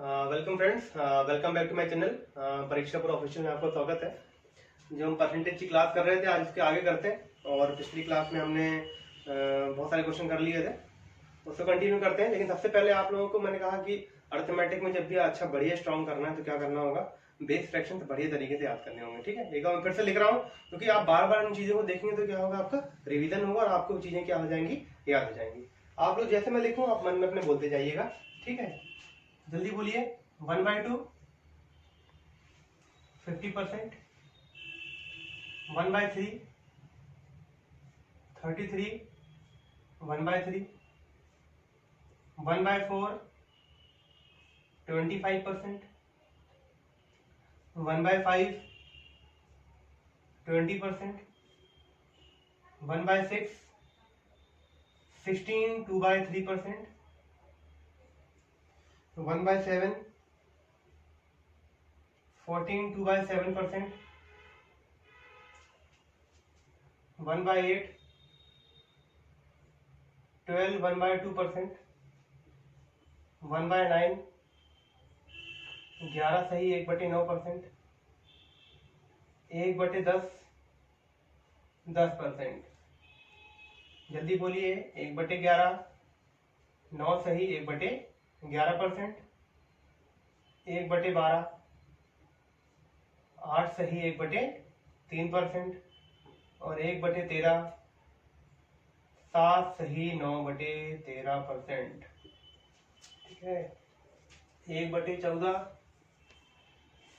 Welcome friends, welcome back to my channel परीक्षा पूरा official में आपका स्वागत है। जो हम परसेंटेज की क्लास कर रहे थे आज उसके आगे करते हैं और पिछली क्लास में हमने बहुत सारे क्वेश्चन कर लिए थे, उसको कंटिन्यू करते हैं। लेकिन सबसे पहले आप लोगों को मैंने कहा कि अर्थमेटिक में जब भी अच्छा बढ़िया स्ट्रॉन्ग करना है तो क्या करना होगा, बेस फ्रैक्शन तो बढ़िया तरीके से याद करने होंगे। ठीक है, एक बार मैं फिर से लिख रहा हूँ क्योंकि आप बार बार इन चीजों को देखेंगे तो क्या होगा, आपका रिविजन होगा और आपको चीजें क्या हो जाएंगी, याद हो जाएंगी। आप लोग जैसे मैं लिखूँ आप मन में अपने बोलते जाइएगा। ठीक है, जल्दी बोलिए। 1/2 50%, 1/3 33, 1/3, 1/4 25%, 1/5 20%, 1/6 16 2/3%, 1/7 14 2/7%, 1/8 12 1/2%, 1/9 11 सही 1/9%, 1/10 10%। जल्दी बोलिए। 1/11 9 सही 1/11%, 1/12 8 सही 1/3% और 1/13 7 सही 9/13%। ठीक है, 1/14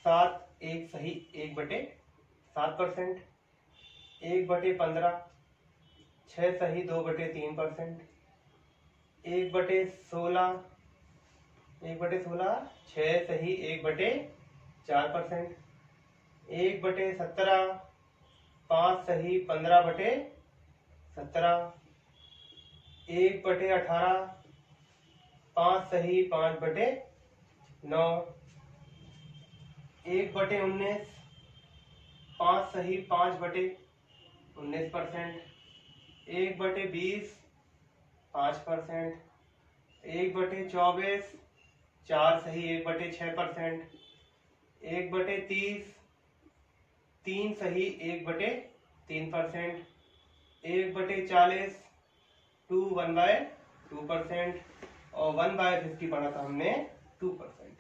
7 1 सही 1/7%, 1/15 6 सही 2/3%, 1/16 6 सही 1/4%, 1/17 5 सही 15/17, 1/18 5 सही 5/9, 1/19 5 सही 5/19%, 1/20 5%, 1/24 4 सही 1/6%, 1/30 3 सही 1/3%, 1/40 2 1/2% और 1/50 पढ़ा था हमने 2%।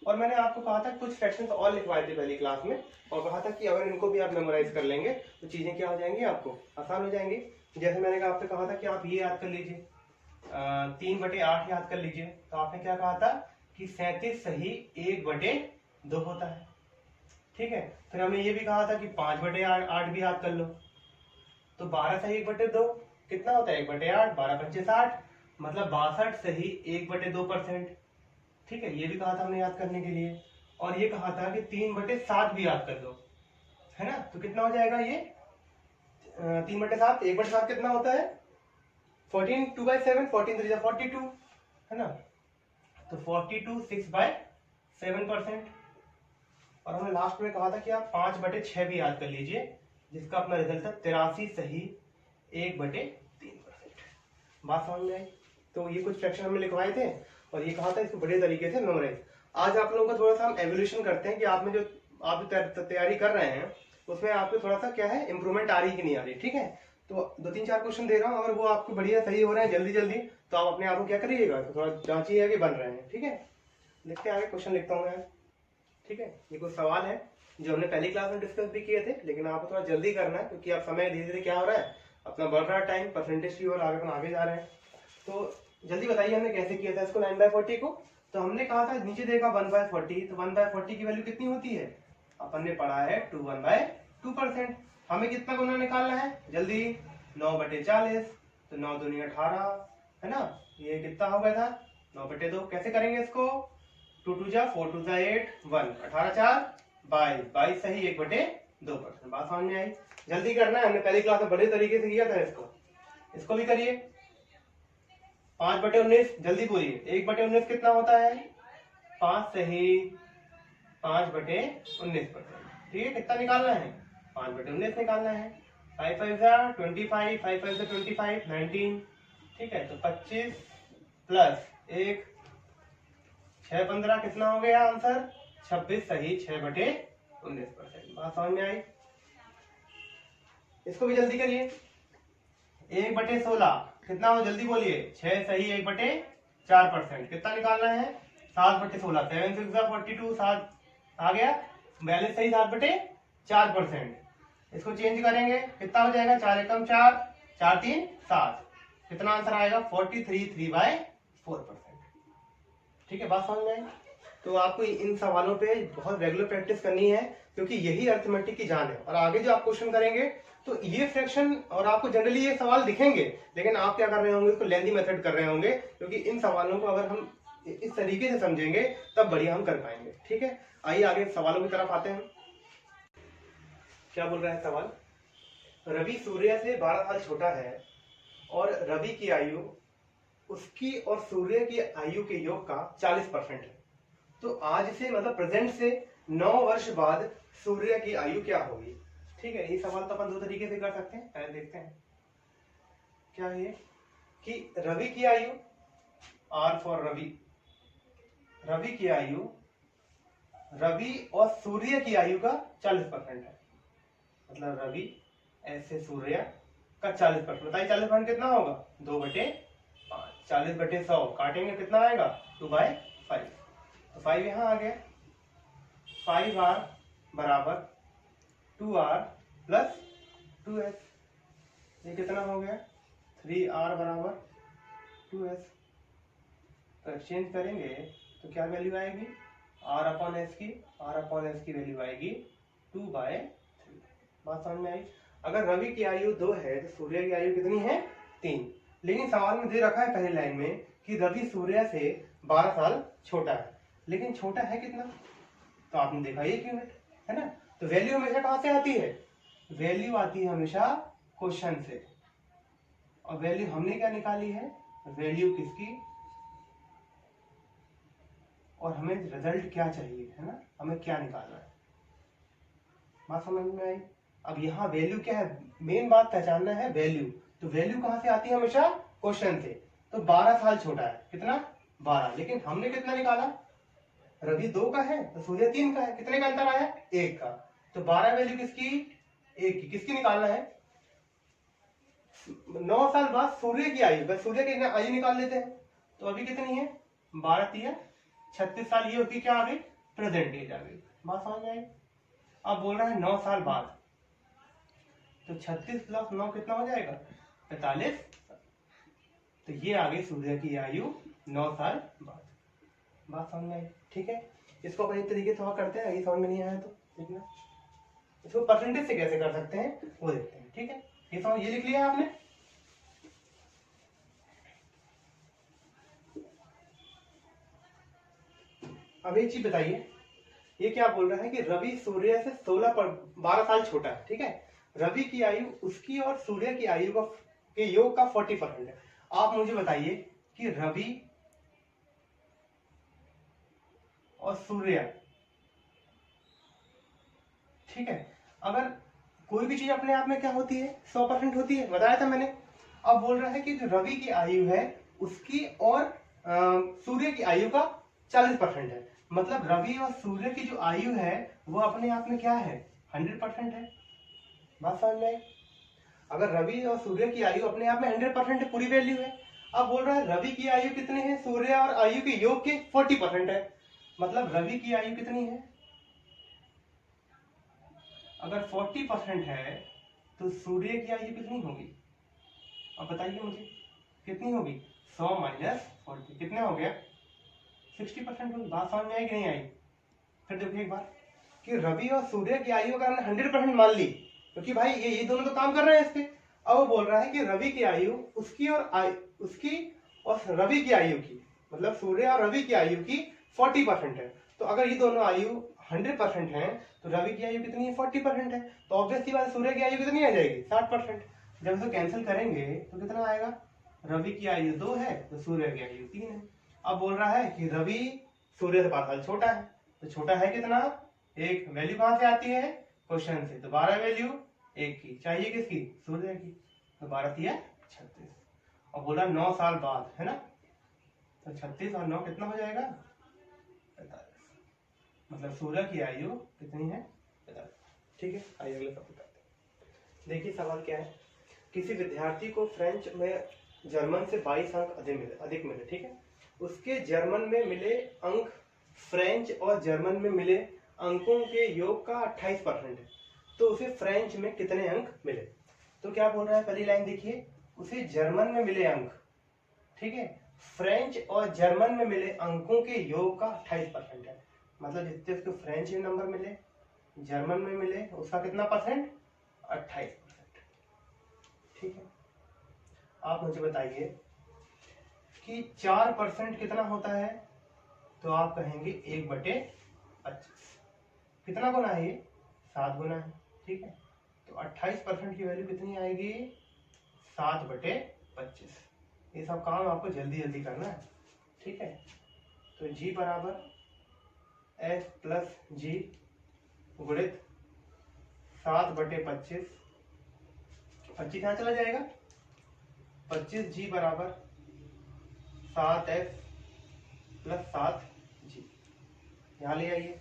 और मैंने आपको कहा था कुछ फ्रैक्शंस और लिखवाए थे पहली क्लास में और कहा था कि अगर इनको भी आप मेमोराइज कर लेंगे तो चीजें क्या हो जाएंगी, आपको आसान हो जाएंगी। जैसे मैंने आपसे कहा था कि आप ये याद कर लीजिए, 3/8 याद कर लीजिए। तो आपने क्या कहा था कि 37 सही 1/2 होता है। ठीक है, फिर हमने ये भी कहा था कि 5/8 भी याद कर लो। तो 12 सही 1/2 कितना होता है, 1/8 12 × 60 मतलब 62 सही 1/2%। ठीक है, ये भी कहा था हमने याद करने के लिए। और ये कहा था कि 3/7 भी याद कर लो, है ना। तो कितना हो जाएगा ये 3/7 1/7 कितना होता है 14 2/7 14 3 42, है ना। तो 42 6/7%। और हमने लास्ट में कहा था कि आप 5/6 भी याद कर लीजिए, जिसका अपना रिजल्ट था 83 सही 1/3%। बात समझ में आई। तो ये कुछ फ्रैक्शन हमने लिखवाए थे और ये कहा था इसको बढ़िया तरीके से मेमोराइज। आज आप लोगों का थोड़ा सा हम एवोल्यूशन करते हैं कि आप जो तैयारी कर रहे हैं उसमें आपको थोड़ा सा क्या है, इंप्रूवमेंट आ रही कि नहीं आ रही। ठीक है, तो 2-3-4 क्वेश्चन दे रहा हूँ, अगर वो आपको बढ़िया सही हो रहे हैं जल्दी जल्दी तो आप अपने आप को क्या करिएगा, तो थोड़ा जांचिएगा कि बन रहे हैं। ठीक है, लिखते आगे क्वेश्चन लिखता हूँ मैं। ठीक है, ये कुछ सवाल है जो हमने पहली क्लास में डिस्कस भी किए थे, लेकिन आपको थोड़ा जल्दी करना है क्योंकि आप समय धीरे धीरे क्या हो रहा है, अपना बढ़ रहा है टाइम, परसेंटेज की ओर आगे जा रहे हैं। तो जल्दी बताइए हमने कैसे किया था इसको 9/40 को। तो हमने कहा था नीचे देखा 1/40, तो 1/40 की वैल्यू कितनी होती है, अपन ने पढ़ा है 1/2%। हमें कितना गुना निकालना है जल्दी, 9/40, तो 9 दूनी 18, है ना। ये कितना हो गया था 9/2। कैसे करेंगे इसको, 2 2 जा 4 2 जा 8 1 18 4 22 22 सही 1/2%। बात समझ में आई। जल्दी करना है, हमने पहली क्लास में बड़े तरीके से किया था इसको भी करिए। 5/19 जल्दी बोलिए, 1/19 कितना होता है 5 सही 5/19%। ठीक है, कितना निकालना है 5/19 निकालना है। 5 5 जा 25, 5 5 जा 25 19। ठीक है, तो 25 प्लस 1 6×15 कितना हो गया आंसर? 26 सही 6/19%। बात समझ में आई? इसको भी जल्दी करिए। 1/16 कितना हो, जल्दी बोलिए। 6 सही 1/4%। कितना निकालना है? 7/16। 7 6 42, 7 आ गया। 42 सही 7/4%। इसको चेंज करेंगे, कितना हो जाएगा? 4 एकम 4, 4 3 7। कितना आंसर आएगा? 43 3/4%। ठीक है, बात समझ में आई? तो आपको इन सवालों पे बहुत रेगुलर प्रैक्टिस करनी है, क्योंकि यही अरिथमेटिक की जान है। और आगे जो आप क्वेश्चन करेंगे तो ये फ्रैक्शन, और आपको जनरली ये सवाल दिखेंगे, लेकिन आप क्या कर रहे होंगे, इसको लेंथी मेथड कर रहे होंगे, क्योंकि इन सवालों को अगर हम इस तरीके से समझेंगे तब बढ़िया हम कर पाएंगे। ठीक है, आइए आगे सवालों की तरफ आते हैं। क्या बोल रहा है सवाल? रवि सूर्य से 12 साल छोटा है और रवि की आयु उसकी और सूर्य की आयु के योग का 40% है। तो आज से मतलब प्रेजेंट से 9 वर्ष बाद सूर्य की आयु क्या होगी? ठीक है, ये सवाल तो अपन दो तरीके से कर सकते हैं। पहले देखते हैं क्या है ये, कि रवि की आयु, आर फॉर रवि, रवि की आयु रवि और सूर्य की आयु का 40% है। मतलब रवि ऐसे सूर्य का 40%। बताइए 40% कितना होगा? 2/5। 40/100 काटेंगे, कितना आएगा? 2/5। तो 5 यहां आ गया। 5r बराबर 2r प्लस 2s। ये कितना हो गया? 3r बराबर 2s। तो एक्सचेंज करेंगे तो क्या वैल्यू आएगी? r/s की वैल्यू आएगी 2/3। बात समझ में आई? अगर रवि की आयु 2 है तो सूर्य की आयु कितनी है? 3। लेकिन सवाल में दे रखा है पहली लाइन में कि रवि सूर्य से 12 साल छोटा है, लेकिन छोटा है कितना? तो आपने देखा 1 यूनिट, है ना? तो वैल्यू हमेशा कहां से आती है? वैल्यू आती है हमेशा क्वेश्चन से। और वैल्यू हमने क्या निकाली है? वैल्यू किसकी, और हमें रिजल्ट क्या चाहिए, है ना? हमें क्या निकालना है। बात समझ में आई? अब यहाँ वैल्यू क्या है, मेन बात पहचानना है वैल्यू। तो वैल्यू कहां से आती है? हमेशा क्वेश्चन से। तो 12 साल छोटा है, कितना? 12। लेकिन हमने कितना निकाला? रवि 2 का है तो सूर्य 3 का है। कितने का अंतर आया? 1 का। तो 12 वैल्यू किसकी? 1 की। किसकी निकालना है? 9 साल बाद सूर्य की आयु, बस सूर्य की आयु निकाल लेते हैं। तो अभी कितनी है? 12 3 36 साल। ये होगी क्या आ गई? प्रेजेंट एज आ गई। बात समझ में आई? अब बोल रहा है 9 साल बाद, तो 36 प्लस 9 कितना हो जाएगा? 45। तो ये आ गई सूर्य की आयु 9 साल बाद। बात समझ में आई? ठीक है, इसको अपन इस तरीके से और करते हैं। ये समझ में नहीं आया तो देखना, इसको परसेंटेज से कैसे कर सकते हैं वो देखते हैं। ठीक है, ये समझ, ये लिख लिया आपने? अब एक चीज बताइए, ये क्या बोल रहा है कि रवि सूर्य से 12 साल छोटा है। ठीक है, रवि की आयु उसकी और सूर्य की आयु का के योग का 40% है। आप मुझे बताइए कि रवि और सूर्य, ठीक है, अगर कोई भी चीज अपने आप में क्या होती है? 100% होती है, बताया था मैंने। अब बोल रहा है कि जो रवि की आयु है उसकी और सूर्य की आयु का 40% है। मतलब रवि और सूर्य की जो आयु है वो अपने आप में क्या है? 100% है। बात समझ में आई? अगर रवि और सूर्य की आयु अपने आप में 100% है, पूरी वैल्यू है। अब बोल रहा है रवि की आयु कितनी है? सूर्य और आयु के योग के 40% है। मतलब रवि की आयु कितनी है? अगर 40% है तो सूर्य की आयु कितनी होगी? अब बताइए मुझे, कितनी होगी? 100 माइनस 40 कितने हो गया? 60% होगी। बात समझ में आई कि नहीं आई? फिर देखिए एक बार कि रवि और सूर्य की आयु अगर हमने 100% मान ली, क्योंकि भाई ये दोनों तो काम कर रहे हैं इस पे। अब वो बोल रहा है कि रवि की आयु उसकी और रवि की आयु की, मतलब सूर्य और रवि की आयु की 40% है। तो अगर ये दोनों आयु 100% है तो रवि की आयु कितनी है? 40% है। तो ऑब्वियसली बात, सूर्य की आयु कितनी आ जाएगी? 60%। जब इसे कैंसिल करेंगे तो कितना आएगा? रवि की आयु 2 है तो सूर्य की आयु 3 है। अब बोल रहा है कि रवि सूर्य से 5 साल छोटा है, तो छोटा है कितना? 1। वैल्यू कहां से आती है? क्वेश्चन से। तो 12 वैल्यू 1 की चाहिए, किसकी? सूर्य की। तो 12 3 36। और बोला 9 साल बाद, है ना? तो 36 और 9 कितना हो जाएगा? मतलब 16 की आयु कितनी है? 50। ठीक है, आइए अगले सवाल करते हैं। देखिए सवाल क्या है, किसी विद्यार्थी को फ्रेंच में जर्मन से 22 अंक अधिक मिले, ठीक है। उसके जर्मन में मिले अंक फ्रेंच और जर्मन में मिले अंकों के योग का 28% है, तो उसे फ्रेंच में कितने अंक मिले? तो क्या बोल रहा है, पहली लाइन देखिए, उसे जर्मन में मिले अंक, ठीक है, फ्रेंच और जर्मन में मिले अंकों के योग का 28% है। मतलब जितने उसको फ्रेंच में नंबर मिले, जर्मन में मिले, उसका कितना परसेंट? 28%। ठीक है, आप मुझे बताइए कि 4% कितना होता है? तो आप कहेंगे 1/25। कितना गुना है ये? 7 गुना है, ठीक है। तो 28% की वैल्यू कितनी आएगी? 7/25। ये सब काम आपको जल्दी जल्दी करना है, ठीक है। तो जी बराबर एस प्लस जी गुणित 7/25, 25 यहाँ चला जाएगा, 25G बराबर 7S प्लस 7G, यहाँ ले आइए,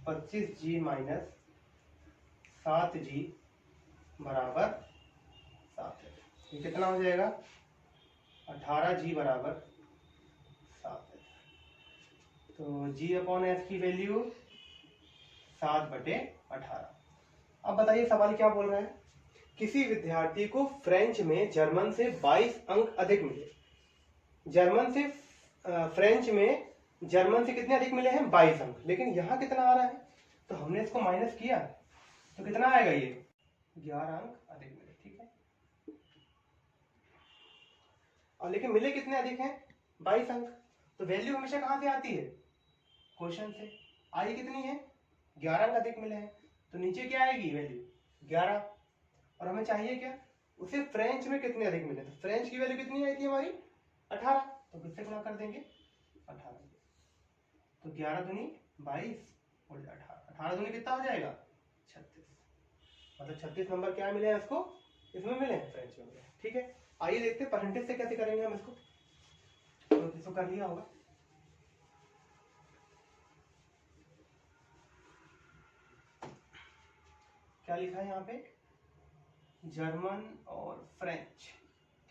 25G माइनस 7G बराबर 7S। ये कितना हो जाएगा? 18G बराबर 7S। तो G अपॉन S की वैल्यू 7/18। अब बताइए सवाल क्या बोल रहा है, किसी विद्यार्थी को फ्रेंच में जर्मन से 22 अंक अधिक मिले। जर्मन से फ्रेंच में जर्मन से कितने अधिक मिले हैं? 22 अंक। लेकिन यहाँ कितना आ रहा है? तो हमने इसको माइनस किया तो कितना आएगा? ये 11 अंक अधिक मिले, ठीक है। और लेकिन मिले कितने अधिक हैं? 22 अंक। तो वैल्यू हमेशा कहाँ से आती है? क्वेश्चन से। आई कितनी है? 11 अंक अधिक मिले हैं, तो नीचे क्या आएगी वैल्यू? 11। और हमें चाहिए क्या? उसे फ्रेंच में कितने अधिक मिले? तो फ्रेंच की वैल्यू कितनी आई थी हमारी? 18। तो किससे गुणा कर देंगे? 18। तो 11 दूनी 22 और 18, 18 दूनी कितना हो जाएगा? 36। मतलब 36 नंबर क्या मिले हैं इसको? इसमें मिले हैं, फ्रेंच में मिले हैं, ठीक है। आइए देखते हैं परसेंटेज से कैसे करेंगे हम इसको। तो इसको कर लिया होगा। क्या लिखा है यहाँ पे? जर्मन और फ्रेंच,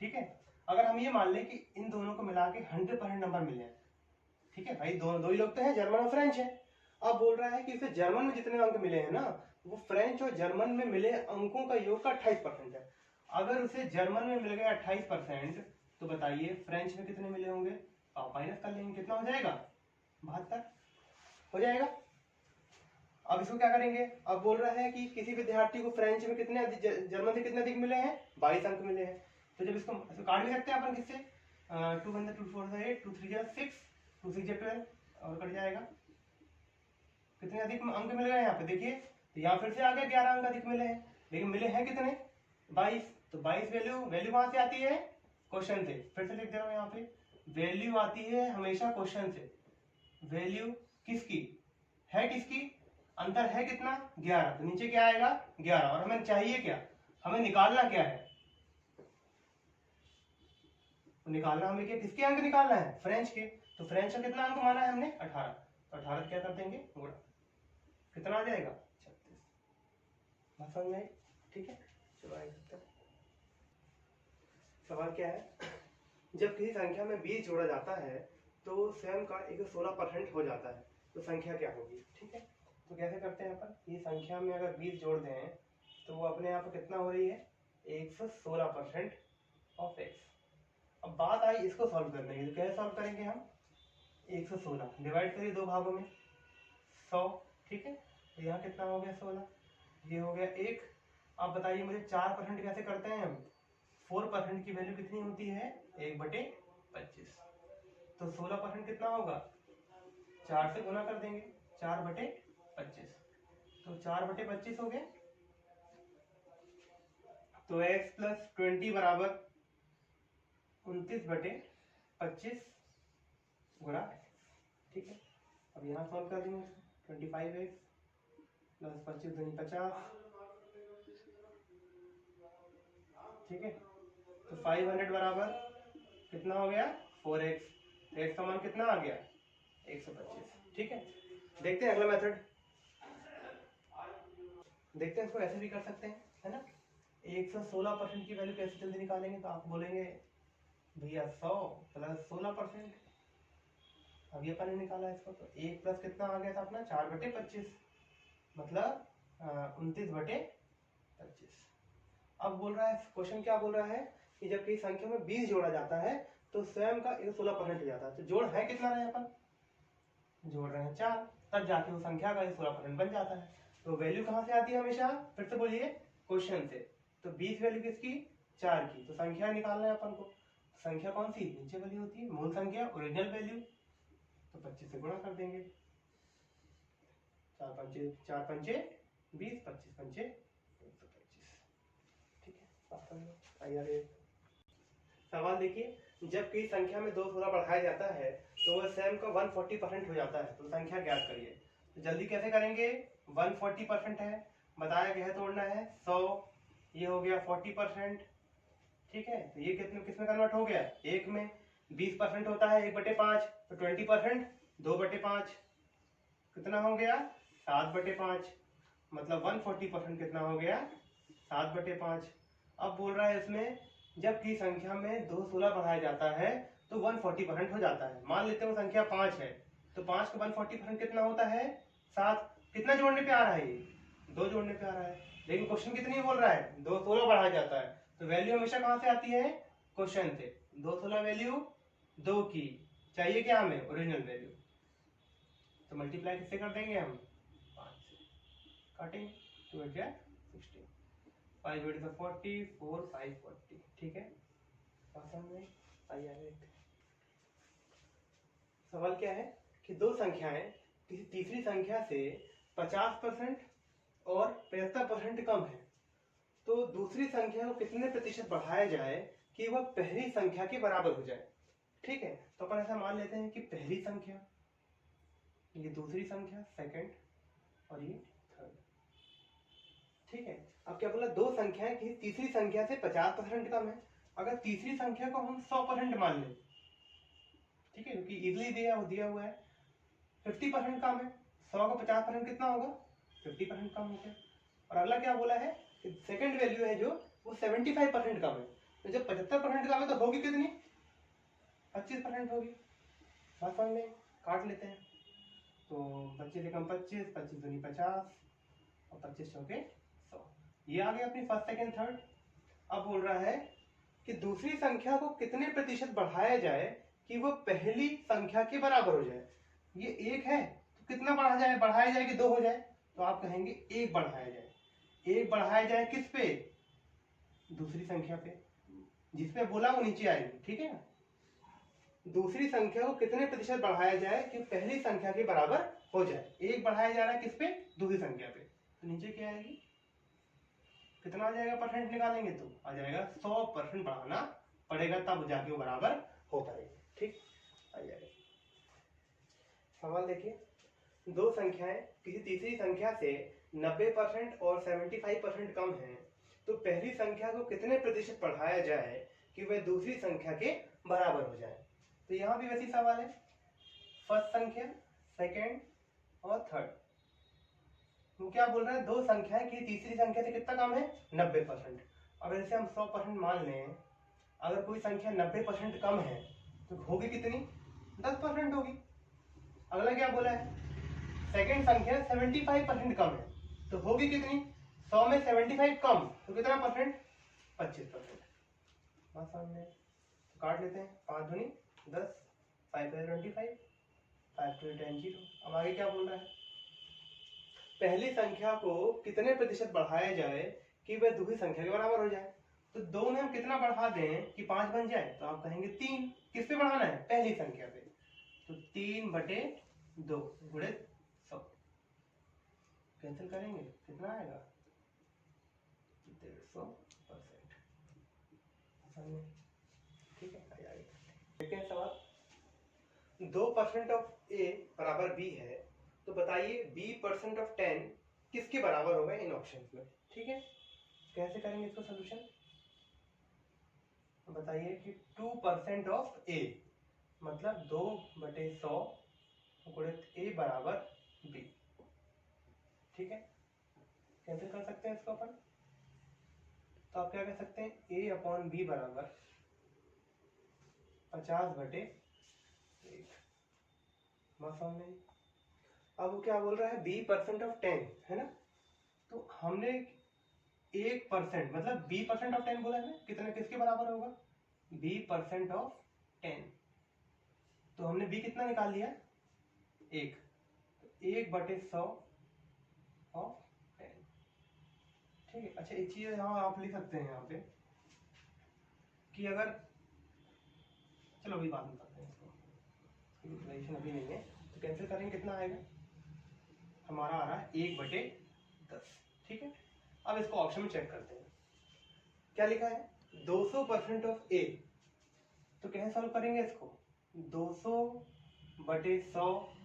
ठीक है। अगर हम ये मान लें कि इन दोनों को मिला के 100% नंबर मिले हैं, ठीक है भाई, दो ही लोग तो हैं, जर्मन और फ्रेंच है। अब बोल रहा है कि इसे जर्मन में जितने अंक मिले हैं ना, वो फ्रेंच और जर्मन में मिले अंकों का योग का 28% है। अगर उसे जर्मन में मिल गया 28%, तो बताइए फ्रेंच में कितने मिले होंगे? आप माइनस कर लेंगे, कितना हो जाएगा? 72 हो जाएगा। अब इसको क्या करेंगे? अब बोल रहा है कि किसी विद्यार्थी को फ्रेंच में कितने जर्मन से कितने अधिक मिले हैं? 22 अंक मिले हैं। तो जब इसको काट भी सकते हैं अपन, किससे? 2 1 2 4 8 2 3 6 2 6 12 और कट जाएगा। कितने अधिक अंक मिल गए यहाँ पे? देखिए, तो यहाँ फिर से आ गया 11 अंक अधिक मिले हैं, लेकिन मिले हैं कितने? 22। तो 22 वैल्यू कहाँ से आती है? क्वेश्चन से। फिर से लिख दे रहा हूँ यहाँ पे, वैल्यू आती है हमेशा क्वेश्चन से। वैल्यू किसकी है? किसकी? अंतर है कितना? 11। तो नीचे क्या आएगा? 11। और हमें चाहिए क्या? हमें निकालना क्या है? तो निकालना हमें क्या, किसके अंक निकालना है? फ्रेंच के। तो फ्रेंच का कितना अंक माना है हमने? 18। तो 18 क्या कर देंगे? गुणा, कितना आ जाएगा? 36। बात समझ में आई? ठीक है, चलो आगे करते हैं। सवाल क्या है, जब किसी संख्या में 20 जोड़ा जाता है तो स्वयं का 116% हो जाता है, तो संख्या क्या होगी? ठीक है, तो कैसे करते हैं अपन, ये संख्या में अगर 20 जोड़ दें तो वो अपने आप कितना हो रही है? 116% ऑफ एक्स। अब बात आई इसको सॉल्व करने की, तो कैसे सॉल्व करेंगे हम? 116 डिवाइड करिए दो भागों में, 100, ठीक है। तो यहाँ कितना हो गया? 16। ये हो गया 1। आप बताइए मुझे 4% कैसे करते हैं हम? 4% की वैल्यू कितनी होती है? 1/25। तो 16% कितना होगा? 4 से गुना कर देंगे, 4/25। तो 4/25 हो गया। तो x प्लस 20 बराबर 29/25 गुणा x, ठीक है। अब यहाँ सॉल्व कर देंगे, 25x प्लस 25 दूनी 50, ठीक है। तो 500 बराबर कितना हो गया? 4x। x का मान कितना आ गया? 125, ठीक है। देखते हैं अगला मेथड, देखते हैं इसको ऐसे भी कर सकते हैं, है ना। 116% की वैल्यू कैसे जल्दी निकालेंगे, तो आप बोलेंगे भैया 100 प्लस 16%। अभी अपन ने निकाला इसको, तो 1 प्लस कितना आ गया था अपना 4/25, मतलब 29/25। अब बोल रहा है क्वेश्चन, क्या बोल रहा है कि जब कई संख्या में 20 जोड़ा जाता है तो स्वयं का 16% हो जाता है। तो जोड़ है कितना रहे अपन, जोड़ रहे हैं 4, तब जाके वो संख्या का 16% बन जाता है। तो वैल्यू कहाँ से आती है हमेशा, फिर से बोलिए क्वेश्चन से। तो 20 वैल्यू किसकी, 4 की, तो संख्या निकालना है अपन को। संख्या कौन सी, नीचे वाली होती है मूल संख्या, ओरिजिनल वैल्यू। तो 25 से गुणा कर देंगे, 4 पंचे 20, 25 पंचे 125। ठीक है, आइए सवाल देखिए, जब किसी संख्या में 2 16 बढ़ाया जाता है तो वह स्वयं का 140% हो जाता है। तो संख्या ज्ञात करिए। तो जल्दी कैसे करेंगे, 140% है, बताया गया है तोड़ना है 100, ये हो गया 40%। ठीक है, तो ये कितने किसमें कन्वर्ट हो गया, 1 में। 20% होता है 1/5, तो 20% 2/5 कितना हो गया, 7/5, मतलब 140% कितना हो गया, 7/5। अब बोल रहा है इसमें जब की संख्या में 2 16 बढ़ाया जाता है तो 140% हो जाता है। मान लेते हैं वो संख्या 5 है, तो 5 का 140% कितना होता है, 7। कितना जोड़ने पे आ रहा है, ये 2 जोड़ने पे आ रहा है। लेकिन क्वेश्चन कितनी बोल रहा है, 2 16 बढ़ाया जाता है, तो वैल्यू हमेशा कहां से आती है, क्वेश्चन से। 2 16 वैल्यू 2 की, चाहिए क्या हमें, ओरिजिनल वैल्यू। तो मल्टीप्लाई किससे कर देंगे हम, 5 से काटेंगे, 2 8 जा 16, 5 8 जा 40, 4 5 40। ठीक है, समझ में आइए। सवाल क्या है कि दो संख्याएं किसी तीसरी संख्या से 50% और 75% कम है, तो दूसरी संख्या को कितने प्रतिशत बढ़ाया जाए कि वह पहली संख्या के बराबर हो जाए। ठीक है, तो अपन ऐसा मान लेते हैं कि पहली संख्या, ये दूसरी संख्या सेकंड, और ये थर्ड। ठीक है, अब क्या बोला, दो संख्याएं किसी तीसरी संख्या से 50% कम है। अगर तीसरी संख्या को हम 100% मान लें, ठीक है, क्योंकि इजिली दिया हुआ है, 50% कम है, 100 का 50% कितना होगा, 50% कम हो गया। और अगला क्या बोला है, सेकंड वैल्यू है जो, वो 75% कम है। तो जब 75% कम है तो होगी कितनी, 25% होगी। बात समझ में, काट लेते हैं। तो 25 से कम 25, 25 दूनी 50, और 25 चौके 100। ये आ गया अपनी फर्स्ट सेकंड थर्ड। अब बोल रहा है कि दूसरी संख्या को कितने प्रतिशत बढ़ाया जाए कि वो पहली संख्या के बराबर हो जाए। ये 1 है, तो कितना बढ़ाया जाए कि 2 हो जाए, तो आप कहेंगे 1 बढ़ाया जाए। 1 बढ़ाया जाए किस पे, दूसरी संख्या पे, जिसपे बोला वो नीचे आएगी। ठीक है ना, दूसरी संख्या को कितने प्रतिशत बढ़ाया जाए कि पहली संख्या के बराबर हो जाए। 1 बढ़ाया जा रहा है किस पे, दूसरी संख्या पे, तो नीचे क्या आएगी, कितना आ जाएगा, परसेंट निकालेंगे तो आ जाएगा 100% बढ़ाना पड़ेगा, तब जाके वो बराबर हो पाएगा। ठीक, आ जाएगा। सवाल देखिए, दो संख्याएं किसी तीसरी संख्या से 90% और 75% कम है, तो पहली संख्या को कितने प्रतिशत बढ़ाया जाए कि वह दूसरी संख्या के बराबर हो जाए। तो यहां भी वैसी सवाल है, फर्स्ट संख्या, सेकेंड और थर्ड। तो क्या बोल रहे हैं, दो संख्याएं की तीसरी संख्या से कितना कम है, 90%। अब ऐसे हम 100% मान लें, अगर कोई संख्या 90% कम है तो होगी कितनी, 10% होगी। अगला क्या बोला है, सेकंड संख्या 75% कम है, तो होगी कितनी, 100 में 75 कम, तो कितना परसेंट, 25%। बात समझ में, तो काट लेते हैं, 5 दूनी 10, 5 25, 5 2 10 0। अब आगे क्या बोल रहा है, पहली संख्या को कितने प्रतिशत बढ़ाया जाए कि वह दूसरी संख्या के बराबर हो जाए। तो 2 में हम कितना बढ़ा दें कि 5 बन जाए, तो आप कहेंगे 3। किस पे बढ़ाना है, पहली संख्या पे, तो 3/2 गुणित 100। कैंसिल करेंगे, कितना आएगा, 150%। ठीक है, आगे देखते हैं सवाल। 2% ऑफ ए बराबर बी है, तो बताइए b% ऑफ 10 किसके बराबर होगा इन ऑप्शंस में। ठीक है, कैसे करेंगे इसको सोल्यूशन, बताइए कि 2% ऑफ ए मतलब 2/100 गुणित ए बराबर बी। ठीक है, कैंसिल कर सकते हैं इसको अपन। तो आप क्या कह सकते हैं, ए अपॉन बी बराबर 50/1। बात समझ में। अब वो क्या बोल रहा है, b% of 10 है ना। तो हमने 1% मतलब b% of 10 बोला है ना, कितने किसके बराबर होगा, b%of 10। तो हमने b कितना निकाल लिया, 1। तो 1/100 ऑफ 10। ठीक है। अच्छा एक चीज यहाँ आप लिख सकते हैं यहाँ पे कि अगर, चलो अभी बात में करते हैं इसको, यूटिलाइजेशन अभी नहीं है। तो कैंसिल करेंगे कितना आएगा, हमारा आ रहा है 1/10। ठीक है। अब इसको ऑप्शन में चेक करते हैं, क्या लिखा है 200% ऑफ ए। तो कैसे सॉल्व करेंगे इसको, 200/100,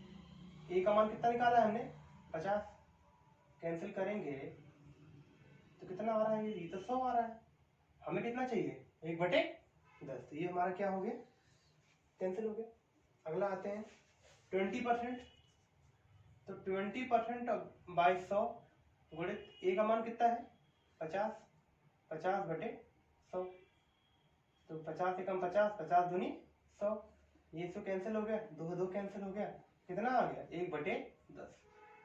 ए का मान कितना निकाला है हमने 50। कैंसिल करेंगे तो कितना आ रहा है, ये तो 100 आ रहा है। हमें कितना चाहिए 1/10। तो ये हमारा क्या हो गया, कैंसिल हो गया। अगला आते हैं 20%। तो 20%/100 गुणित ए का मान कितना है 50, 50/100। तो 50 एकम 50, 50 दूनी 100। ये 100 कैंसिल हो गया, 2 कैंसिल हो गया, कितना आ गया 1/10।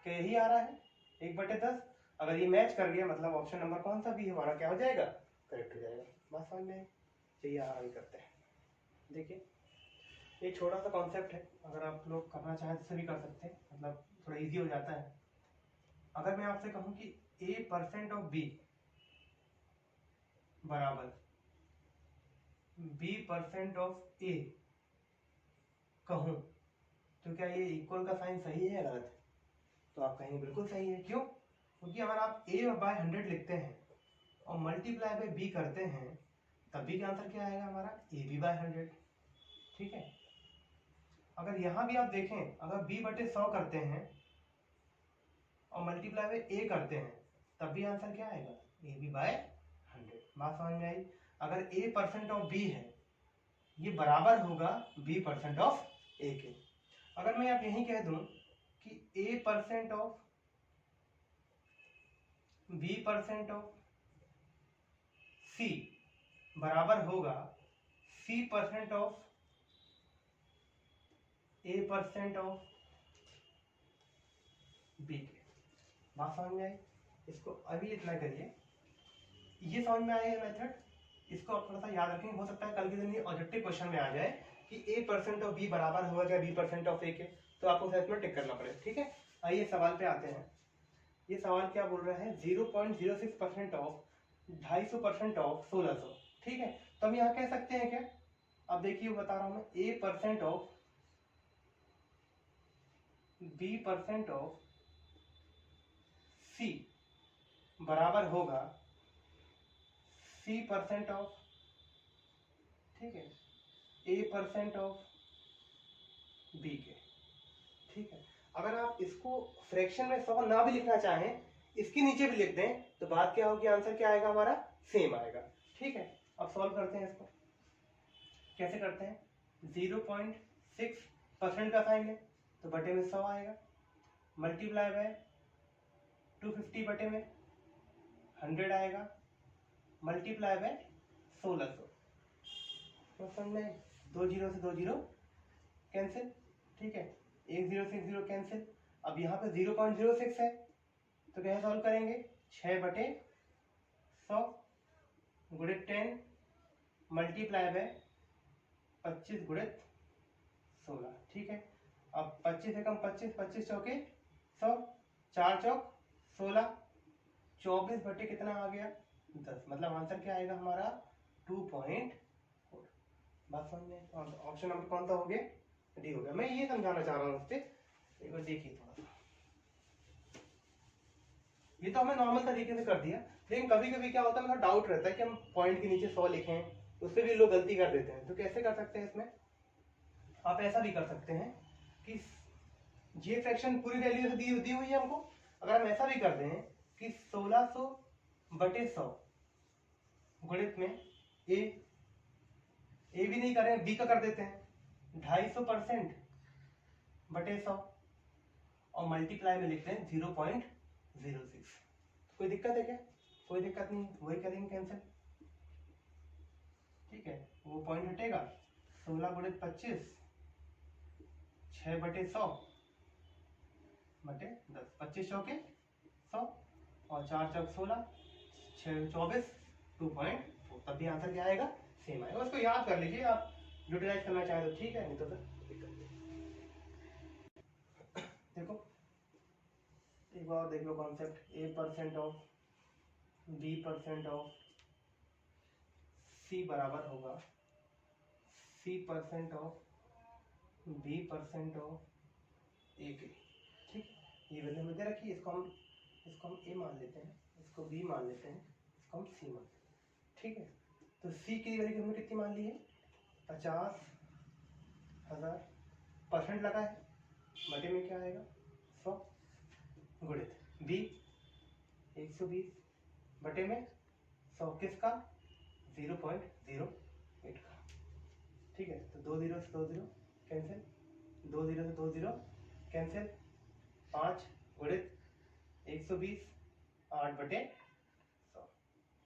क्या यही आ रहा है 1/10। अगर ये मैच कर गया मतलब ऑप्शन नंबर कौन सा भी हमारा क्या हो जाएगा, करेक्ट हो जाएगा। बात समझ में। चलिए आगे करते हैं। देखिए एक छोटा सा कॉन्सेप्ट है, अगर आप लोग करना चाहें तो भी कर सकते हैं, मतलब थोड़ा इजी हो जाता है। अगर मैं आपसे कहूं कि a%of b बराबर b%of a कहूं, तो क्या ये इक्वल का साइन सही है या गलत है। तो आप कहेंगे बिल्कुल सही है। क्यों, क्योंकि अगर आप a/100 लिखते हैं और मल्टीप्लाई बाय b करते हैं, तब भी का आंसर क्या आएगा हमारा ab/100। ठीक है। अगर यहां भी आप देखें, अगर b/100 करते हैं और मल्टीप्लाई बाय a करते हैं, तब भी आंसर क्या आएगा ab/100। बात समझ में आई। अगर a%of b है, ये बराबर होगा b%of a के। अगर मैं आप यही कह दूं कि a%of b%of c बराबर होगा c%of a%of b के। बात समझ में आई। इसको अभी इतना करिए, ये समझ में आया मेथड। इसको आप थोड़ा सा याद रखेंगे, हो सकता है कल के दिन ये ऑब्जेक्टिव क्वेश्चन में आ जाए कि a%of b बराबर होगा क्या b%of a के, तो आपको साथ में टिक करना पड़ेगा। ठीक है। आइए सवाल पे आते हैं। ये सवाल क्या बोल रहा है, 0.06% ऑफ 250% ऑफ 1600। ठीक है। तो हम यहाँ कह सकते हैं क्या, अब देखिए बता रहा हूं मैं, a%of b%of c बराबर होगा c%of, ठीक है, a%of b के। ठीक है। अगर आप इसको फ्रैक्शन में 100 ना भी लिखना चाहें, इसके नीचे भी लिख दें, तो बात क्या होगी, आंसर क्या आएगा हमारा सेम आएगा। ठीक है। अब सॉल्व करते हैं इसको। कैसे करते हैं, 0.6% का साइन है तो बटे में 100 आएगा, मल्टीप्लाई बाय 250 बटे में 100 आएगा, मल्टीप्लाई बाय 1600। तो समझ 2 0 से 2 0 कैंसिल। ठीक है। 1 0 से 1 0 कैंसिल। अब यहाँ पे 0.06 है, तो कैसे सॉल्व करेंगे, 6/100 गुणित 10 मल्टीप्लाई बाय 25 गुणित 16। ठीक है। अब 25 से कम 25, 25 चौके 100, 4 चौक 16, 24 बटे कितना आ गया 10। मतलब आंसर क्या आएगा हमारा 2.4। बात समझ में। ऑप्शन नंबर कौन सा हो गया, डी हो गया। मैं ये समझाना चाह रहा हूँ उससे, एक बार देखिए थोड़ा सा। ये तो हमने नॉर्मल तरीके से कर दिया, लेकिन कभी कभी क्या होता है, मतलब डाउट रहता है कि हम पॉइंट के नीचे 100 लिखें, उससे भी लोग गलती कर देते हैं। तो कैसे कर सकते हैं इसमें, आप ऐसा भी कर सकते हैं कि ये फ्रैक्शन पूरी वैल्यू से दी हुई है हमको, अगर हम ऐसा भी कर दें कि 1600/100 गुणित में ए भी नहीं कर रहे हैं, बी का कर देते हैं 250%/100, और मल्टीप्लाई में लिखते हैं 0.06। कोई दिक्कत है क्या? कोई दिक्कत नहीं, वही करेंगे कैंसिल। ठीक है, वो पॉइंट हटेगा, 16 गुणित 25 6/100 बटे 10, 25 चौके 100 और 4 चौक 16, 6 24 2.4, तब भी आंसर क्या आएगा? सेम आएगा। उसको याद कर लीजिए, आप यूटिलाइज करना चाहे तो ठीक है, नहीं तो फिर दिक्कत नहीं। देखो एक बार देख लो concept, A% of B% of C बराबर होगा C% of B% of A के। ठीक, ये वैल्यू हमें दे रखी है, इसको हम A मान लेते हैं, इसको B मान लेते हैं, इसको हम C मान लेते हैं। ठीक है, तो C की वैल्यू हमने कितनी मान ली है? 50,000 परसेंट लगा है, बटे में क्या आएगा? 100 गुणित B 120 बटे में 100 किसका? 0.08 का। ठीक है, तो 2 0 से 2 0 कैंसिल, 2 0 से 2 0 कैंसिल, 5 गुणित 120 8/100।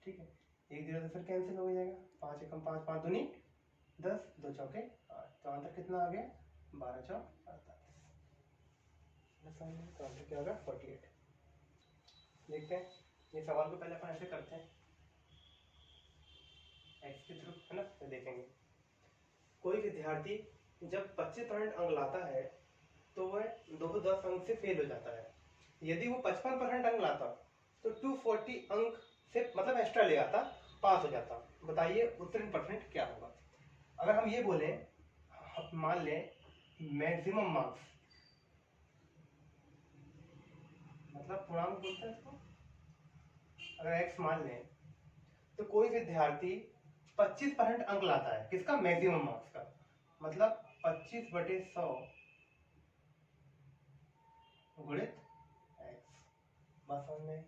ठीक है, 1 0 से फिर कैंसिल हो जाएगा, 5 एकम 5 5 दूनी 10 2 चौके 8, तो आंसर कितना आ गया? 12 चौक 48। तो आंसर क्या होगा? 48। देखते हैं, ये सवाल को पहले अपन ऐसे करते हैं एक्स के थ्रू, है ना, तो देखेंगे। कोई विद्यार्थी जब 25% अंक लाता है तो वह 210 अंक से फेल हो जाता है। यदि वो 55% अंक लाता तो 240 अंक से मतलब एक्स्ट्रा ले आता, पास हो जाता। बताइए उत्तीर्ण परसेंट क्या होगा? अगर हम ये बोले, मान लें मैक्सिमम मार्क्स, मतलब पूर्णांक बोलते हैं इसको, अगर एक्स मान लें तो कोई विद्यार्थी 25% अंक लाता है, किसका? मैक्सिमम मार्क्स का, मतलब 25/100 गुणित एक्स, बात समझ में?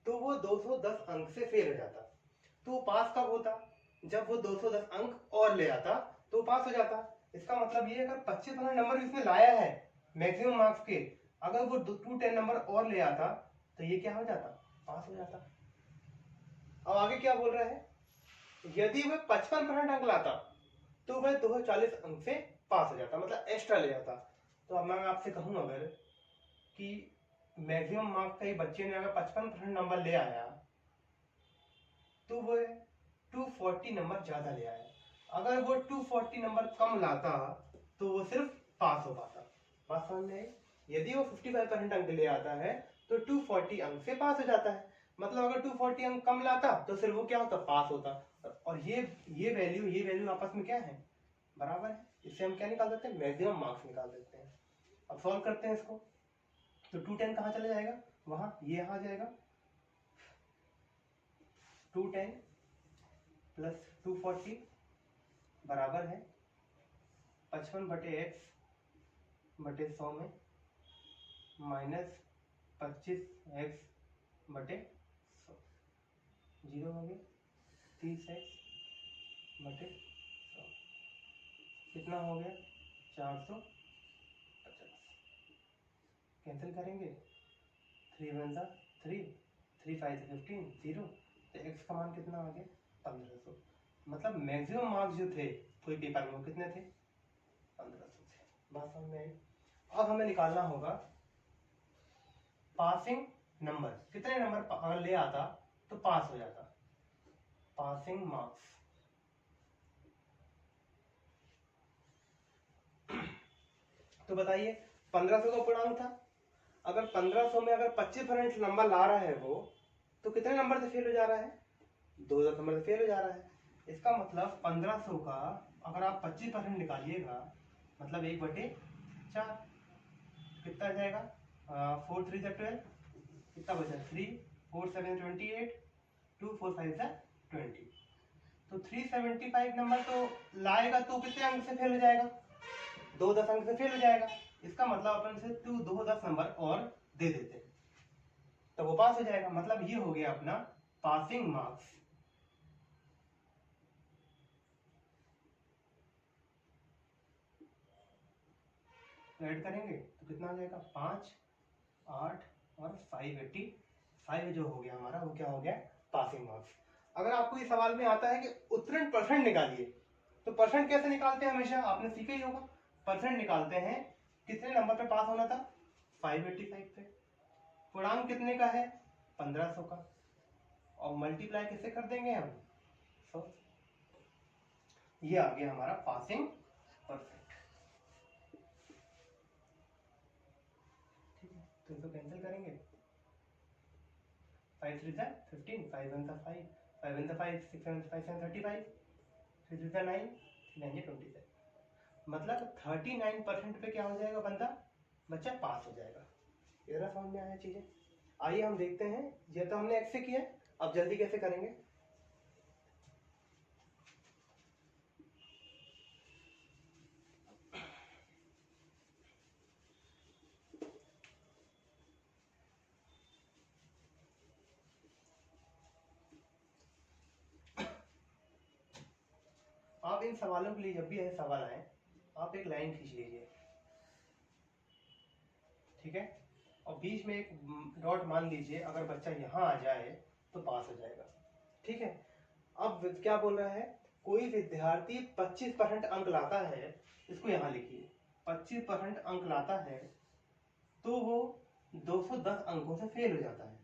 तो वो 210 अंक से फेल हो जाता। तो वो पास कब होता? जब वो 210 अंक और ले आता तो पास हो जाता। इसका मतलब ये, अगर 25% नंबर इसने लाया है मैक्सिमम मार्क्स के, अगर वो 210 नंबर और ले आता तो ये क्या हो जाता? पास हो जाता। अब आगे क्या बोल रहा है? यदि वह 55% अंक लाता तो वह 240 अंक से पास हो जाता, मतलब एक्स्ट्रा ले जाता। तो अब मैं आपसे कहूं अगर कि मैक्सिमम मार्क्स का बच्चे ने अगर 55% नंबर ले आया तो वो 240 नंबर ज्यादा ले आया। अगर वो 240 नंबर कम लाता तो वो सिर्फ पास हो पाता। बात समझ में आई? यदि वो 55% अंक ले आता है तो 240 अंक से पास हो जाता है, मतलब अगर 240 अंक कम लाता तो सिर्फ वो क्या होता? पास होता। और ये वैल्यू आपस में क्या है? बराबर है। इससे हम क्या निकाल देते हैं? मैक्सिमम मार्क्स निकाल देते हैं। अब सॉल्व करते हैं इसको, तो 210 कहाँ चला जाएगा? वहां, ये यहाँ आ जाएगा, 210 प्लस 240 बराबर है 55/x/100 में माइनस 25x/100, 0 हो गया, 30x/100 कितना हो गया? 450। कैंसिल करेंगे, 3 1 3, 3 5 15 0, तो x का मान कितना आ गया? 1500। मतलब मैक्सिमम मार्क्स जो थे कोई पेपर में वो कितने थे? 1500 थे। बात समझ में आई? अब हमें निकालना होगा पासिंग नंबर, कितने नंबर अगर ले आता तो पास हो जाता, पासिंग मार्क्स। तो बताइए 1500 का पूर्णांक था, अगर 1500 में अगर 25% नंबर ला रहा है वो, तो कितने नंबर से फेल हो जा रहा है? 2 नंबर से फेल हो जा रहा है। इसका मतलब 1500 का अगर आप 25% निकालिएगा, मतलब 1/4 कितना जाएगा? 4 3 12, कितना बचा? 3 4 7 28, 2 4 5 20। तो 375 नंबर तो लाएगा तो कितने अंक से फेल हो जाएगा? 2 10 अंक से फेल हो जाएगा। इसका मतलब अपन से 2 10 नंबर और दे देते हैं तो वो पास हो जाएगा। मतलब ये हो गया अपना पासिंग मार्क्स। ऐड करेंगे तो कितना आ जाएगा? 5 8 और 585 जो हो गया हमारा, वो क्या हो गया, पासिंग मार्क्स। अगर आपको ये सवाल में आता है कि उत्तीर्ण परसेंट निकालिए, तो परसेंट कैसे निकालते हैं, हमेशा आपने सीखा ही होगा। परसेंट निकालते हैं, कितने नंबर पे पास होना था, 585 पे। पूर्णांक कितने का है, 1500 का, और मल्टीप्लाई किससे कर देंगे हम, 100। ये आ गया हमारा पासिंग परसेंट। ठीक है, तो इसको कैंसिल करेंगे, 5 3 15, 5 1 5, 5 1 5, 6 7 5 7 35, 3 3 9, 9 27। मतलब 39% पे क्या हो जाएगा, बच्चा पास हो जाएगा। ये रहा, समझ में आया चीजें। आइए हम देखते हैं, ये तो हमने एक्स से किया, अब जल्दी कैसे करेंगे। आप इन सवालों के लिए जब भी ऐसे सवाल आए, आप एक लाइन खींच लीजिए, ठीक है, और बीच में एक डॉट मान लीजिए। अगर बच्चा यहाँ आ जाए तो पास हो जाएगा। ठीक है, अब क्या बोल रहा है, कोई विद्यार्थी 25% अंक लाता है, इसको यहाँ लिखिए, 25% अंक लाता है तो वो 210 अंकों से फेल हो जाता है।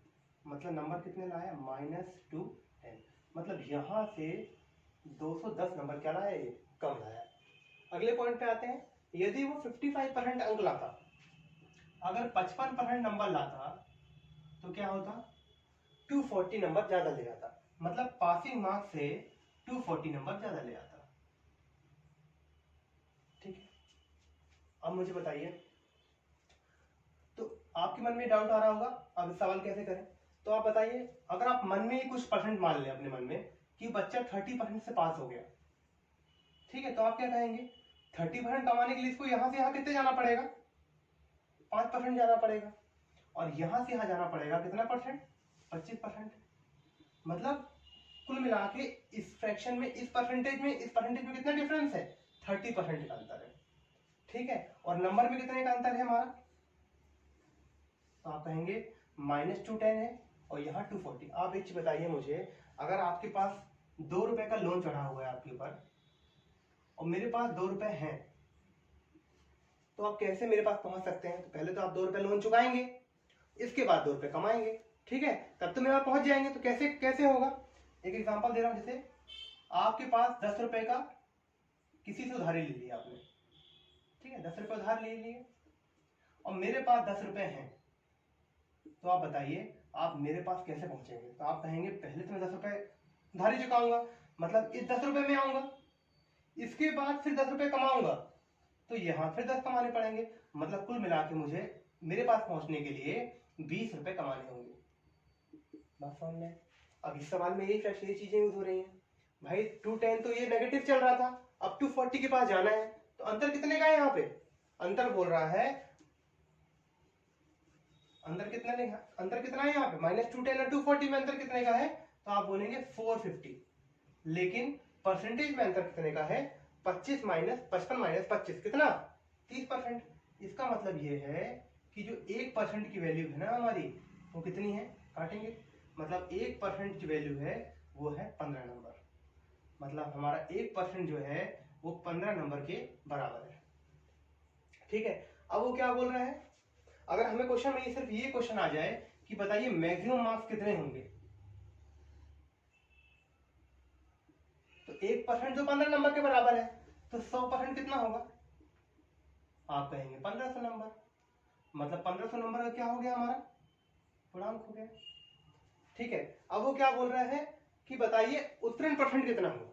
मतलब नंबर कितने लाया, -210। मतलब यहाँ से 210 नंबर क्या लाया, ये कम लाया। अगले पॉइंट पे आते हैं, यदि वो 55% अंक लाता, अगर 55% नंबर लाता तो क्या होता, 240 नंबर ज्यादा ले आता। मतलब पासिंग मार्क्स से 240 नंबर ज्यादा ले आता। ठीक है, अब मुझे बताइए, तो आपके मन में डाउट आ रहा होगा अब सवाल कैसे करें। तो आप बताइए, अगर आप मन में ही कुछ परसेंट मान लें अपने मन में कि बच्चा 30% से पास हो गया, ठीक है, तो आप क्या कहेंगे, 30% कमाने के लिए इसको यहां से यहां कितने जाना पड़ेगा, 5% जाना पड़ेगा, और यहां से यहां जाना पड़ेगा कितना परसेंट, 25%। मतलब कुल मिला के इस फ्रैक्शन में, इस परसेंटेज में कितना डिफरेंस है, 30% का अंतर है। ठीक है, और नंबर में कितने का अंतर है हमारा, तो आप कहेंगे -210 है, और यहाँ 240। आप एक चीज बताइए मुझे, अगर आपके पास 2 रुपए का लोन चढ़ा हुआ है आपके ऊपर, और मेरे पास 2 रुपए हैं, तो आप कैसे मेरे पास पहुंच सकते हैं। तो पहले तो आप 2 रुपए लोन चुकाएंगे, इसके बाद 2 रुपए कमाएंगे, ठीक है, तब तो मेरे पास पहुंच जाएंगे। तो कैसे कैसे होगा, एक एग्जांपल दे रहा हूं, जैसे आपके पास 10 रुपए का किसी से उधारी ले लिया आपने, ठीक है, 10 रुपए उधार ले लिए, और मेरे पास 10 रुपए हैं, तो आप बताइए आप मेरे पास कैसे पहुंचेंगे। तो आप कहेंगे पहले तो मैं 10 रुपए उधारी चुकाऊंगा, मतलब इस 10 रुपए में आऊंगा, इसके बाद फिर 10 रुपए कमाऊंगा, तो यहां फिर 10 कमाने पड़ेंगे। मतलब कुल मिला के मुझे मेरे पास पहुंचने के लिए 20 रुपए कमाने होंगे। बात समझ में, अब इस सवाल में यही चीजें यूज हो रही हैं। भाई 210 तो ये नेगेटिव चल रहा था, अब 240 के पास जाना है, तो अंतर कितने का है यहाँ पे, अंतर बोल रहा है, अंतर कितना है यहाँ पे, -210 और 240 में अंतर कितने का है, तो आप बोलेंगे 450। लेकिन परसेंटेज में अंतर कितने का है, 25 - 55 - 25 कितना, 30%। इसका मतलब ये है कि जो 1% की वैल्यू है ना हमारी, वो कितनी है, काटेंगे, मतलब 1% की वैल्यू है वो है 15 नंबर। मतलब हमारा 1% जो है वो 15 नंबर के बराबर है। ठीक है, अब वो क्या बोल रहा है, अगर हमें क्वेश्चन में सिर्फ ये क्वेश्चन आ जाए कि बताइए मैक्सिमम मार्क्स कितने होंगे, तो 1% जो 15 नंबर के बराबर है, तो 100% कितना होगा, आप कहेंगे 1500 नंबर। मतलब 1500 नंबर का क्या हो गया, हमारा पूर्णांक हो गया। ठीक है, अब वो क्या बोल रहा है कि बताइए उत्तीर्ण परसेंट कितना होगा।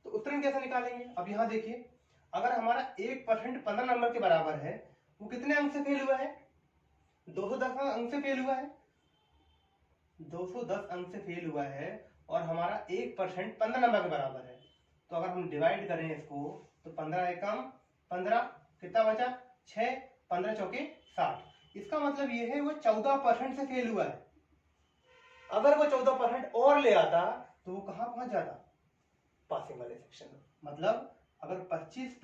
तो उत्तीर्ण कैसे निकालेंगे, अब यहां देखिए, अगर हमारा 1% 15 नंबर के बराबर है, वो कितने अंक से फेल हुआ है, 210 अंक से फेल हुआ है, 210 अंक से फेल हुआ है, और हमारा 1% 15 नंबर के बराबर है। तो अगर हम डिवाइड करें इसको, तो 15 एकम 15, कितना बचा 6, 15 चौके 60। इसका मतलब ये है वो 14% से फेल हुआ है। अगर वो 14% और ले आता तो वो कहां पहुंच जाता, पासिंग वाले सेक्शन में। मतलब अगर 25 +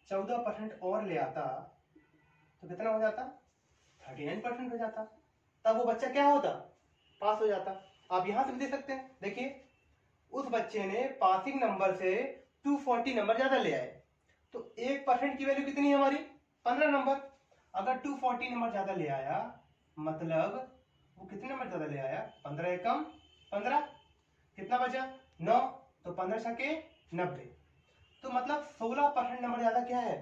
14% और ले आता तो कितना हो जाता, 39% हो जाता, तब वो बच्चा क्या होता, पास हो जाता। आप यहां से भी देख सकते हैं, देखिए उस बच्चे ने पासिंग नंबर से 240 नंबर ज्यादा ले आए, तो 1% की वैल्यू कितनी है हमारी, 15 नंबर। अगर 240 नंबर ज्यादा ले आया मतलब वो कितने नंबर ज्यादा ले आया, 15 एकम 15, कितना बचा 9, तो 15 छके 90, तो मतलब 16% नंबर ज्यादा क्या है,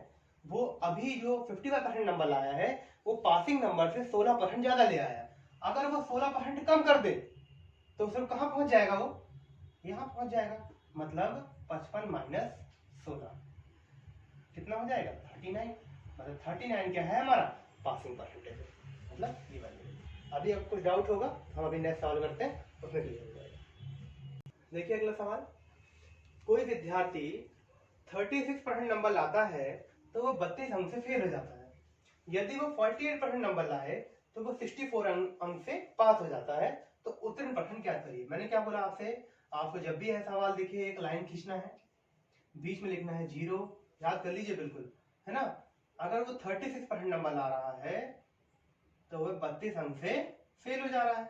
वो अभी जो 55% नंबर लाया है वो पासिंग नंबर से 16% ज्यादा ले आया। अगर वो 16% कम कर दे तो फिर कहां पहुंच जाएगा, वो यहां पहुंच जाएगा, मतलब 55 माइनस 16 कितना हो जाएगा 39, मतलब 39 क्या है हमारा पासिंग परसेंटेज, मतलब ये वैल्यू। अभी अब कुछ डाउट होगा हम अभी नेक्स्ट सवाल करते हैं, उसमें क्लियर हो जाएगा। देखिए अगला सवाल, कोई विद्यार्थी 36% नंबर लाता है तो वो 32 अंक से फेल हो जाता है। यदि वो 48% नंबर लाए तो वो 64 अंक से पास हो जाता है, तो उत्तीर्ण परसेंट क्या करिए। मैंने क्या बोला आपसे, आपको जब भी यह सवाल दिखे एक लाइन खींचना है, बीच में लिखना है 0, याद कर लीजिए बिल्कुल, है ना। अगर वो 36% नंबर ला रहा है तो वो 32 अंक से फेल हो जा रहा है।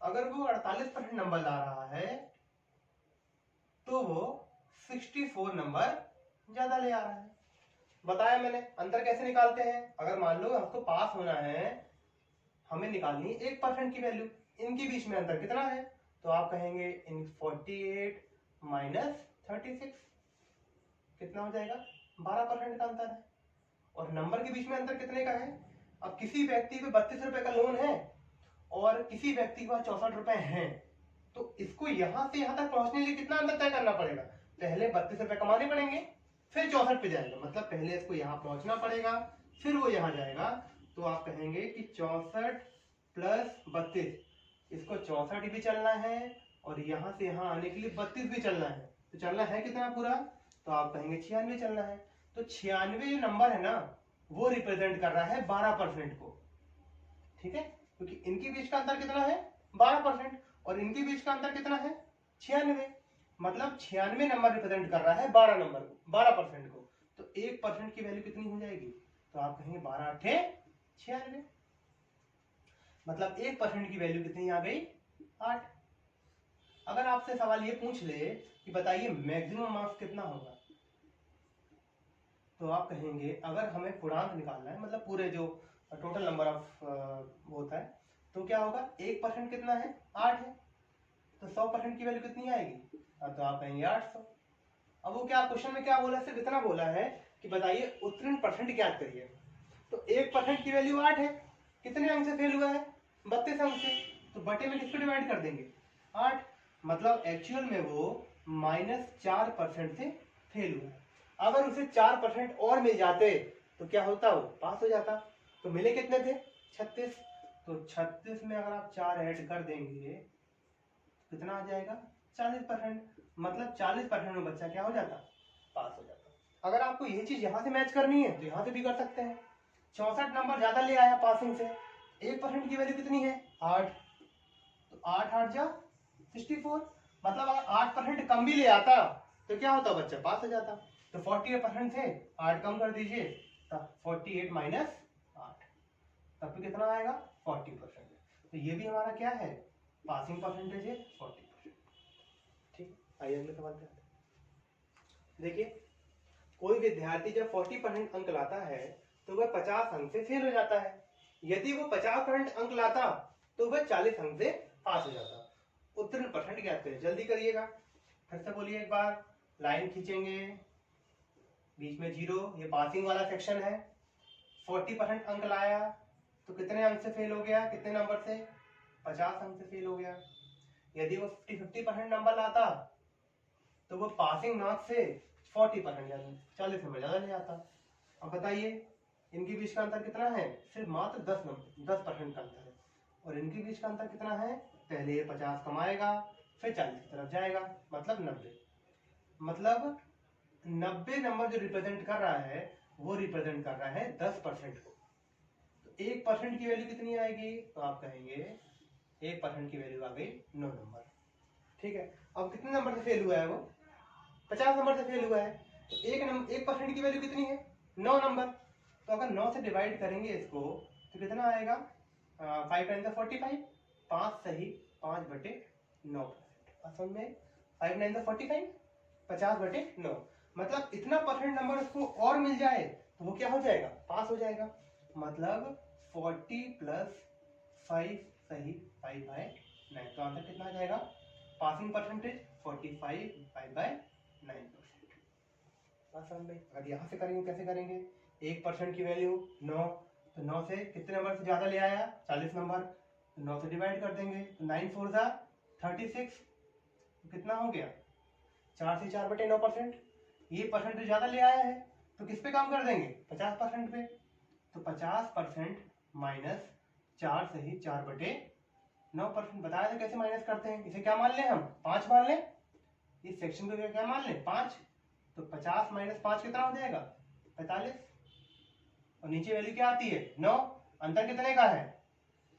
अगर वो 48% नंबर ला रहा है तो वो 64 नंबर ज्यादा ले आ रहा है। बताया मैंने अंतर कैसे निकालते हैं, अगर मान लो हमको पास होना है, हमें निकालनी है 1% की वैल्यू, इनके बीच में अंतर कितना है, तो आप कहेंगे इन 48 माइनस 36 कितना हो जाएगा, 12% का अंतर है। और नंबर के बीच में अंतर कितने का है, अब किसी व्यक्ति पे 32 रुपए का लोन है और किसी व्यक्ति के पास 64 रुपए हैं, तो इसको यहां से यहां तक पहुंचने के लिए कितना अंतर तय करना पड़ेगा, पहले 32 रुपए कमाने पड़ेंगे फिर 64 पे जाएगा, मतलब पहले इसको यहां पहुंचना पड़ेगा फिर वो यहां जाएगा। तो आप कहेंगे कि 64 प्लस 32, इसको 64 भी चलना है और यहां से यहां आने के लिए 32 भी चलना है, तो चलना है कितना पूरा, तो आप कहेंगे 96 चलना है। तो 96 जो नंबर है ना वो रिप्रेजेंट कर रहा है 12% को, ठीक है, क्योंकि इनके बीच का अंतर कितना है 12% और इनके बीच का अंतर कितना है 96, मतलब 96 नंबर रिप्रेजेंट कर रहा है 12 नंबर को, 12% को। तो 1% की वैल्यू कितनी हो जाएगी, तो आप कहेंगे 12 8 96, मतलब 1% की वैल्यू कितनी आ गई 8। अगर आपसे सवाल ये पूछ ले कि बताइए मैक्सिमम मार्क्स कितना होगा, तो आप कहेंगे अगर हमें पूर्णांक निकालना है, मतलब पूरे जो टोटल नंबर ऑफ होता है, तो क्या होगा 1% कितना है 8 है, तो 100% की वैल्यू कितनी आएगी, तो आप कहेंगे 800। अब वो क्या क्वेश्चन में क्या बोला, सिर्फ इतना बोला है कि बताइए उत्तीर्ण परसेंट ज्ञात करिए, तो 1% की वैल्यू 8 है, कितने अंक से फेल हुआ है 32 अंक से, तो बटे में किसको डिवाइड कर देंगे 8, मतलब एक्चुअल में वो -4% से फेल हुआ है। अगर उसे 4% और मिल जाते तो क्या होता, वो पास हो जाता। तो मिले कितने थे 36, तो 36 में अगर आप 4 ऐड कर देंगे कितना आ जाएगा 40%, मतलब 40% में बच्चा क्या हो जाता, पास हो जाता। अगर आपको यही चीज यहाँ से मैच करनी है तो यहाँ से भी कर सकते हैं, 64 नंबर ज्यादा ले आया पासिंग से, 1% की वैल्यू कितनी है 8, तो 8 8 जा 64, मतलब अगर 8% कम भी ले आता तो क्या होता, बच्चा पास हो जाता। तो 48% थे 8 कम कर दीजिए, तब 48 माइनस 8, तब तो कितना आएगा 40%। तो ये भी हमारा क्या है पासिंग परसेंटेज है 40%। ठीक, आइए अगले सवाल पे आते हैं। देखिए कोई विद्यार्थी जब 40% अंक लाता है तो वह 50 अंक से फेल हो जाता है। यदि वो 50% अंक लाता तो वह 40 अंक से पास हो जाता। उत्तीर्ण परसेंट ज्ञात करिए, जल्दी करिएगा, फिर से बोलिए एक बार, लाइन खींचेंगे, बीच में 0, ये पासिंग वाला सेक्शन है। 40% अंक लाया तो कितने अंक से फेल हो गया, कितने नंबर से 50 अंक से फेल हो गया। यदि वो 50% नंबर लाता तो वो पासिंग मार्क्स से 40% 40 नंबर ज्यादा ले आता। अब बताइए इनके बीच का अंतर कितना है, सिर्फ मात्र 10% का अंतर है, और इनके बीच का अंतर कितना है, पहले ये 50 कमाएगा फिर 40 की तरफ जाएगा, मतलब 90, मतलब 90 नंबर जो रिप्रेजेंट कर रहा है वो रिप्रेजेंट कर रहा है 10% को। तो 1% की वैल्यू कितनी आएगी, तो आप कहेंगे 1% की वैल्यू आ गई 9 नंबर। ठीक है, अब कितने नंबर से फेल हुआ है, वो 50 नंबर से फेल हुआ है, तो 1% की वैल्यू कितनी है 9 नंबर। तो अगर 9 से डिवाइड करेंगे इसको तो कितना आएगा 5 9 45, 5 सही 5/9%। असल में 5 9 45, 50/9। मतलब इतना परसेंट नंबर उसको और मिल जाए तो वो क्या हो जाएगा, पास हो जाएगा। मतलब 40 + 5 सही 5/9। तो आंसर कितना आ जाएगा, पासिंग परसेंटेज 45/9%। आसान में अगर यहाँ से करेंगे कैसे करेंगे, 1% की वैल्यू 9, तो 9 से कितने नंबर से ज्यादा ले आया, 40 नंबर, तो 9 से डिवाइड कर देंगे, तो 9 4 जा 36, तो कितना हो गया 4 से 4/9%। ये परसेंटेज ज्यादा ले आया है तो किस पे काम कर देंगे, 50% पे। तो 50% माइनस 4 सही 4/9%। बताया था कैसे माइनस करते हैं, इसे क्या मान लें हम, 5 मान लें, इस सेक्शन को क्या मान लें 5। तो 50 - 5 कितना हो जाएगा 45, और नीचे वैल्यू क्या आती है 9, अंतर कितने का है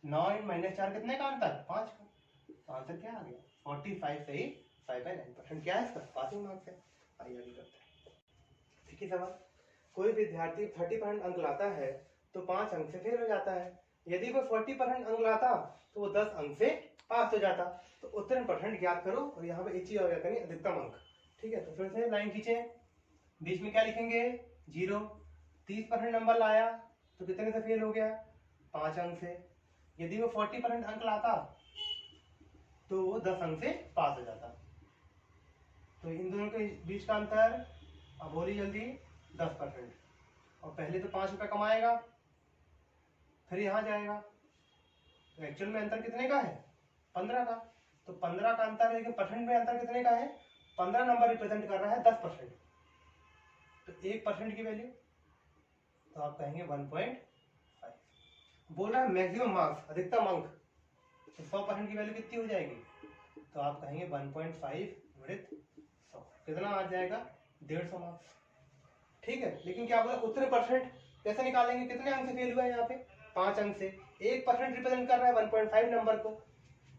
9 - 4 कितने का अंतर 5 का। तो आंसर क्या आ गया 45 सही 5/9%। क्या है इसका पासिंग मार्क्स है। आइए आगे करते हैं। देखिए सवाल, कोई विद्यार्थी 30% अंक लाता है तो 5 अंक से फेल हो जाता है। यदि वो 40% अंक लाता तो वो 10 अंक से पास हो जाता। तो उत्तीर्ण परसेंट ज्ञात करो, और यहाँ पे एक चीज और करेंगे, अधिकतम अंक। ठीक है, तो फिर से लाइन खींचे, बीच में क्या लिखेंगे 0। 30% नंबर लाया तो कितने से फेल हो गया 5 अंक से। यदि वो 40% अंक लाता तो वो 10 अंक से पास हो जाता। तो इन दोनों के बीच का अंतर, अब बोली जल्दी, 10%। और पहले तो 5 रुपए कमाएगा, फिर यहां जाएगा, तो एक्चुअल में अंतर कितने का है 15 का। तो 15 का अंतर है, परसेंट में अंतर कितने का है 15 नंबर रिप्रेजेंट कर रहा है 10%। तो 1% की वैल्यू, तो आप कहेंगे 1.5। बोल रहा है मैक्सिमम मार्क्स, अधिकतम अंक, तो 100% की वैल्यू कितनी हो जाएगी, तो आप कहेंगे 1.5 × 100 कितना आ जाएगा 150 मार्क्स। ठीक है, लेकिन क्या बोला उत्तर परसेंट कैसे निकालेंगे, कितने अंक से फेल हुआ है यहाँ पे 5 अंक से, 1% रिप्रेजेंट कर रहा है 1.5 नंबर को,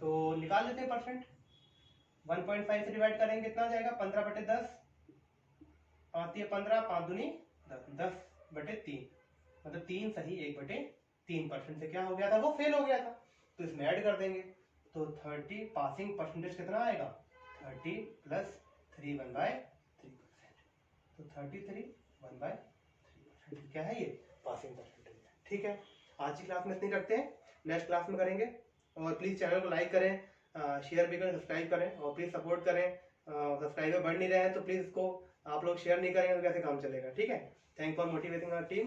तो निकाल लेते हैं परसेंट। 1.5 से डिवाइड करेंगे कितना आ जाएगा 15/10, 5 × 15, 5 दूनी 10, 10/3, मतलब 3 सही 1/3% से क्या हो गया था, वो फेल हो गया था। तो इसमें ऐड कर देंगे, तो 30 पासिंग परसेंटेज कितना आएगा 30 + 3 1/3%। तो 33 1/3% क्या है ये पासिंग परसेंटेज है। ठीक है, आज की क्लास में इतनी करते हैं, नेक्स्ट क्लास में करेंगे। और प्लीज चैनल को लाइक करें, शेयर भी करें, सब्सक्राइब करें, और प्लीज सपोर्ट करें। सब्सक्राइबर बढ़ नहीं रहे हैं तो प्लीज इसको आप लोग शेयर नहीं करेंगे तो कैसे काम चलेगा। ठीक है, thank for motivating our team.